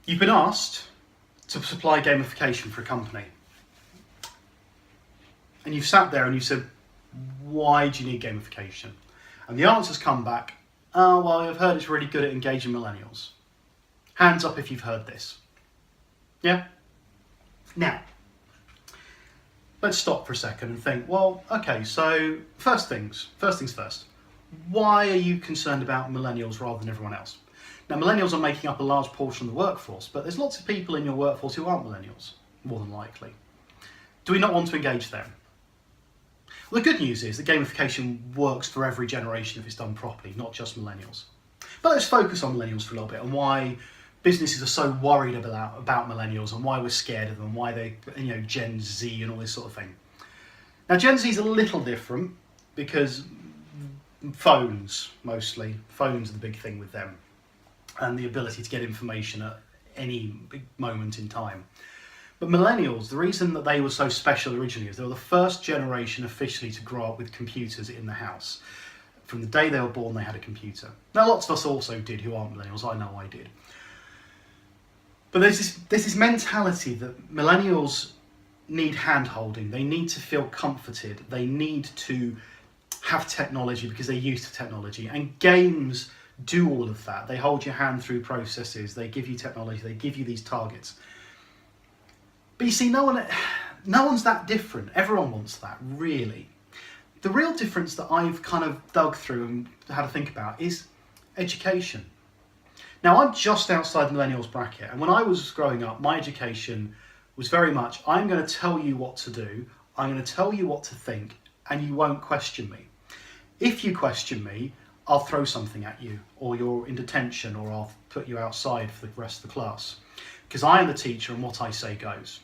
You've been asked to supply gamification for a company. And you've sat there and you've said, why do you need gamification? And the answer's come back, oh, well, I've heard it's really good at engaging millennials. Hands up if you've heard this. Yeah? Now, let's stop for a second and think, well, okay, so first things first. Why are you concerned about millennials rather than everyone else? Now, millennials are making up a large portion of the workforce, but there's lots of people in your workforce who aren't millennials, more than likely. Do we not want to engage them? Well, the good news is that gamification works for every generation if it's done properly, not just millennials. But let's focus on millennials for a little bit and why businesses are so worried about millennials and why we're scared of them, why they, Gen Z and all this sort of thing. Now, Gen Z is a little different because phones, mostly. Phones are the big thing with them and the ability to get information at any big moment in time. But millennials, the reason that they were so special originally is they were the first generation officially to grow up with computers in the house. From the day they were born, they had a computer. Now, lots of us also did who aren't millennials. I know I did. But there's this mentality that millennials need hand-holding. They need to feel comforted. They need to have technology because they're used to technology. And games do all of that. They hold your hand through processes. They give you technology. They give you these targets. But you see, no one's that different. Everyone wants that, really. The real difference that I've kind of dug through and had to think about is education. Now, I'm just outside the millennials bracket, and when I was growing up, my education was very much, I'm going to tell you what to do, I'm going to tell you what to think, and you won't question me. If you question me, I'll throw something at you, or you're in detention, or I'll put you outside for the rest of the class. Because I am the teacher, and what I say goes.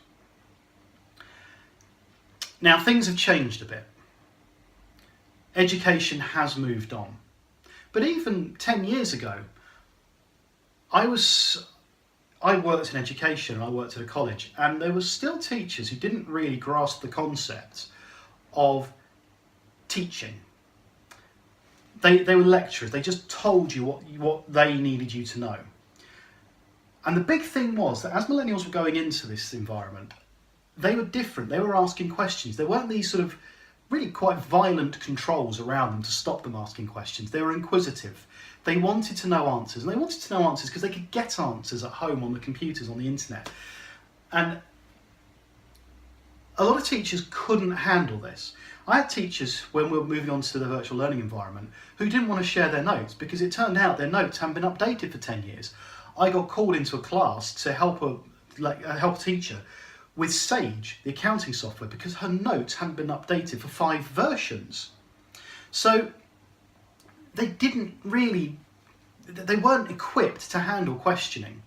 Now, things have changed a bit. Education has moved on. But even 10 years ago, I worked in education, I worked at a college, and there were still teachers who didn't really grasp the concept of teaching. They were lecturers, they just told you what they needed you to know. And the big thing was that as millennials were going into this environment, they were different, they were asking questions. There weren't these sort of really quite violent controls around them to stop them asking questions. They were inquisitive. They wanted to know answers, and they wanted to know answers because they could get answers at home on the computers, on the internet. And a lot of teachers couldn't handle this. I had teachers, when we were moving on to the virtual learning environment, who didn't want to share their notes because it turned out their notes hadn't been updated for 10 years. I got called into a class to help a teacher with Sage, the accounting software, because her notes hadn't been updated for 5 versions. So they weren't equipped to handle questioning.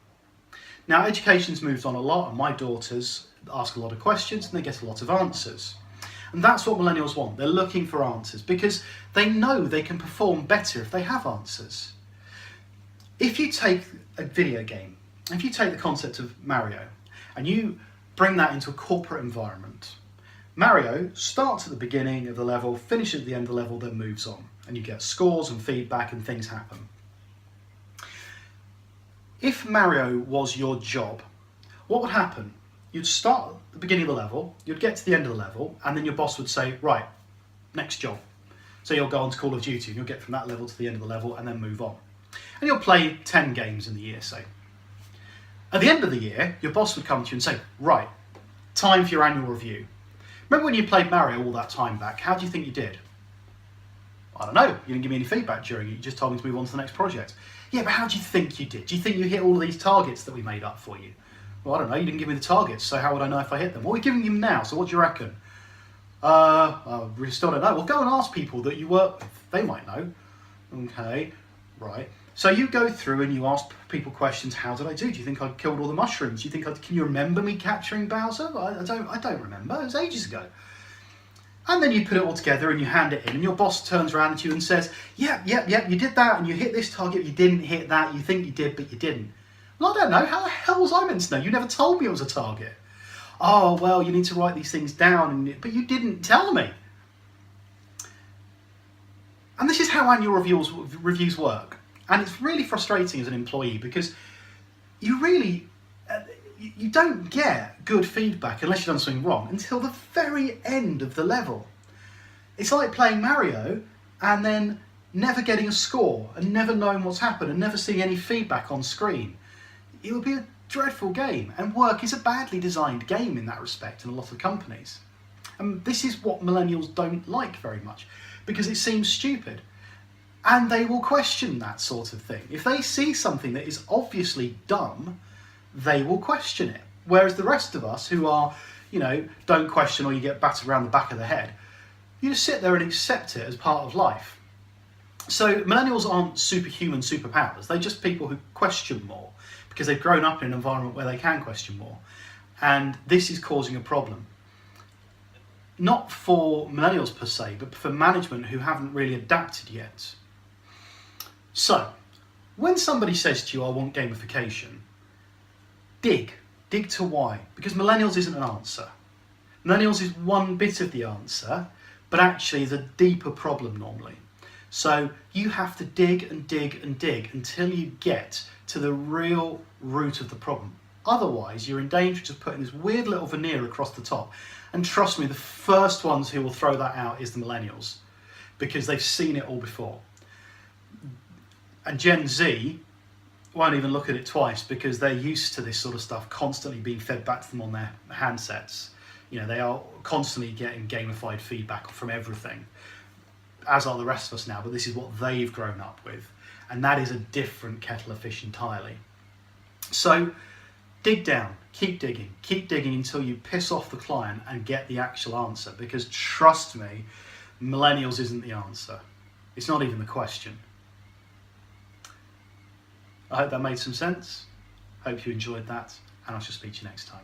Now, education's moved on a lot, and my daughters ask a lot of questions and they get a lot of answers. And that's what millennials want. They're looking for answers because they know they can perform better if they have answers. If you take a video game, if you take the concept of Mario and you bring that into a corporate environment, Mario starts at the beginning of the level, finishes at the end of the level, then moves on. And you get scores and feedback and things happen. If Mario was your job, what would happen? You'd start at the beginning of the level, you'd get to the end of the level, and then your boss would say, right, next job. So you'll go on to Call of Duty and you'll get from that level to the end of the level and then move on. And you'll play 10 games in the year, say. At the end of the year, your boss would come to you and say, right, time for your annual review. Remember when you played Mario all that time back, how do you think you did? I don't know, you didn't give me any feedback during it, you just told me to move on to the next project. Yeah, but how do you think you did? Do you think you hit all of these targets that we made up for you? Well, I don't know, you didn't give me the targets, so how would I know if I hit them? Well, we're giving them now, so what do you reckon? We still don't know. Well, go and ask people that you work with, they might know. Okay, right. So you go through and you ask people questions, how did I do? Do you think I killed all the mushrooms? Do you think can you remember me capturing Bowser? I don't remember, it was ages ago. And then you put it all together and you hand it in and your boss turns around at you and says, yep, you did that and you hit this target, you didn't hit that, you think you did, but you didn't. Well, I don't know, how the hell was I meant to know? You never told me it was a target. Oh, well, you need to write these things down, but you didn't tell me. And this is how annual reviews work. And it's really frustrating as an employee because you really You don't get good feedback unless you've done something wrong until the very end of the level. It's like playing Mario and then never getting a score and never knowing what's happened and never seeing any feedback on screen. It would be a dreadful game, and work is a badly designed game in that respect in a lot of companies. And this is what millennials don't like very much, because it seems stupid. And they will question that sort of thing. If they see something that is obviously dumb, they will question it. Whereas the rest of us who are, don't question or you get battered around the back of the head, you just sit there and accept it as part of life. So millennials aren't superhuman superpowers. They're just people who question more because they've grown up in an environment where they can question more. And this is causing a problem. Not for millennials per se, but for management who haven't really adapted yet. So, when somebody says to you, I want gamification, dig to why, because millennials isn't an answer. Millennials is one bit of the answer, but actually the deeper problem normally. So you have to dig and dig and dig until you get to the real root of the problem. Otherwise, you're in danger of just putting this weird little veneer across the top. And trust me, the first ones who will throw that out is the millennials, because they've seen it all before. And Gen Z won't even look at it twice because they're used to this sort of stuff constantly being fed back to them on their handsets. They are constantly getting gamified feedback from everything, as are the rest of us now, but this is what they've grown up with. And that is a different kettle of fish entirely. So dig down, keep digging until you piss off the client and get the actual answer, because trust me, millennials isn't the answer. It's not even the question. I hope that made some sense. Hope you enjoyed that, and I shall speak to you next time.